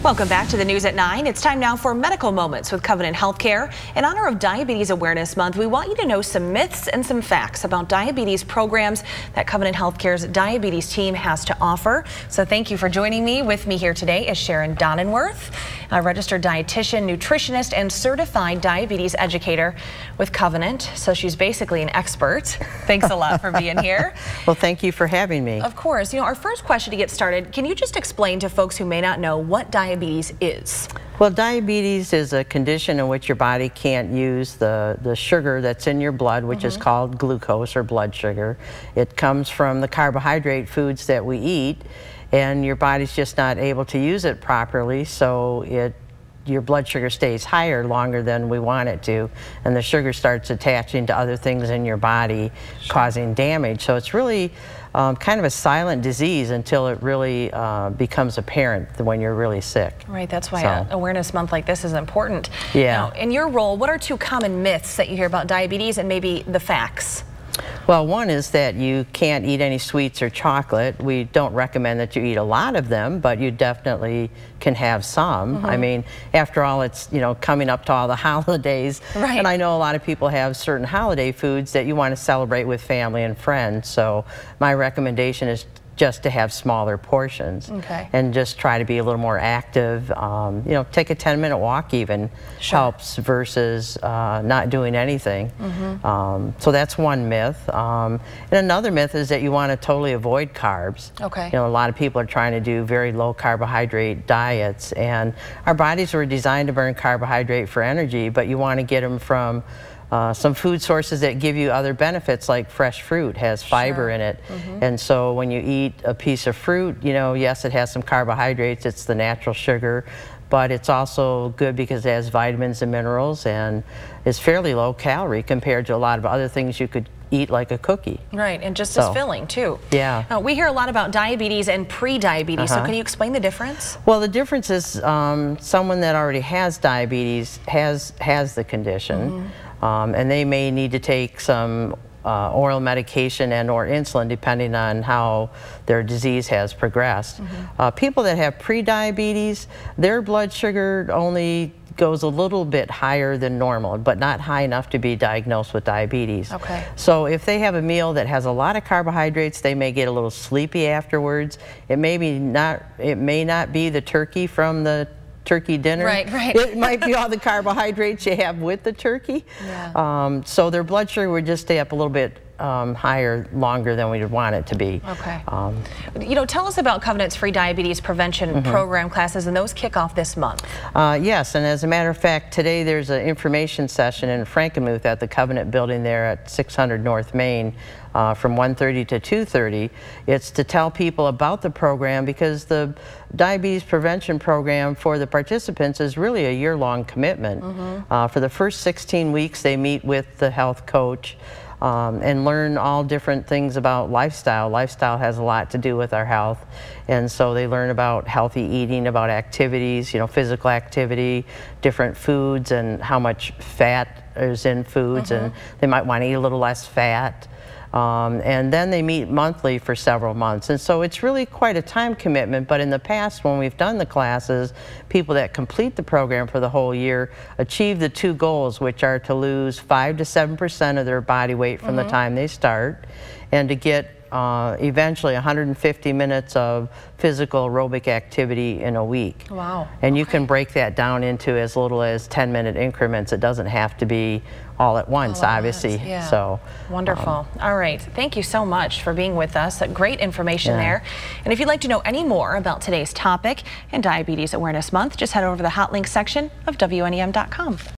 Welcome back to the news at 9. It's time now for Medical Moments with Covenant Healthcare. In honor of Diabetes Awareness Month, we want you to know some myths and some facts about diabetes programs that Covenant Healthcare's diabetes team has to offer. So thank you for joining me. With me here today is Sharon Donnenwerth, a registered dietitian, nutritionist, and certified diabetes educator with Covenant. So she's basically an expert. Thanks a lot for being here. Well, thank you for having me. Of course. You know, our first question to get started, can you just explain to folks who may not know what diabetes is? Well, diabetes is a condition in which your body can't use the sugar that's in your blood, which is called glucose or blood sugar. It comes from the carbohydrate foods that we eat, and your body's just not able to use it properly, so your blood sugar stays higher longer than we want it to, and the sugar starts attaching to other things in your body, causing damage. So it's really kind of a silent disease until it really becomes apparent when you're really sick. Right, that's why an awareness month like this is important. Yeah. Now, in your role, what are two common myths that you hear about diabetes and maybe the facts? Well, one is that you can't eat any sweets or chocolate. We don't recommend that you eat a lot of them, but you definitely can have some. I mean, after all, it's, you know, coming up to all the holidays. Right. And I know a lot of people have certain holiday foods that you want to celebrate with family and friends. So my recommendation is just to have smaller portions and just try to be a little more active. You know, take a 10-minute walk even helps versus not doing anything. So that's one myth. And another myth is that you want to totally avoid carbs. You know, a lot of people are trying to do very low carbohydrate diets, and our bodies were designed to burn carbohydrate for energy, but you want to get them from some food sources that give you other benefits, like fresh fruit has fiber in it. And so when you eat a piece of fruit, you know, yes, it has some carbohydrates, it's the natural sugar, but it's also good because it has vitamins and minerals and is fairly low calorie compared to a lot of other things you could eat, like a cookie. Right, and just as filling too. Yeah. Now, we hear a lot about diabetes and pre-diabetes, so can you explain the difference? Well, the difference is someone that already has diabetes has the condition, and they may need to take some oral medication and or insulin depending on how their disease has progressed. People that have pre-diabetes, their blood sugar only goes a little bit higher than normal, but not high enough to be diagnosed with diabetes. So if they have a meal that has a lot of carbohydrates, they may get a little sleepy afterwards. It may not be the turkey from the turkey dinner. It might be all the carbohydrates you have with the turkey. So their blood sugar would just stay up a little bit higher longer than we would want it to be. You know, tell us about Covenant's free diabetes prevention program classes, and those kick off this month. Yes, and as a matter of fact, today there's an information session in Frankenmuth at the Covenant building there at 600 North Main from 1:30 to 2:30. It's to tell people about the program, because the diabetes prevention program for the participants is really a year-long commitment. For the first 16 weeks, they meet with the health coach and learn all different things about lifestyle. Lifestyle has a lot to do with our health, and so they learn about healthy eating, about activities, you know, physical activity, different foods, and how much fat is in foods, and they might want to eat a little less fat. And then they meet monthly for several months, and so it's really quite a time commitment. But in the past, when we've done the classes, people that complete the program for the whole year achieve the two goals, which are to lose 5 to 7% of their body weight from the time they start, and to get eventually 150 minutes of physical aerobic activity in a week. And you can break that down into as little as 10-minute increments. It doesn't have to be all at once, obviously. So wonderful. All right, thank you so much for being with us. Great information there. And if you'd like to know any more about today's topic and Diabetes Awareness Month, just head over to the hot link section of WNEM.com.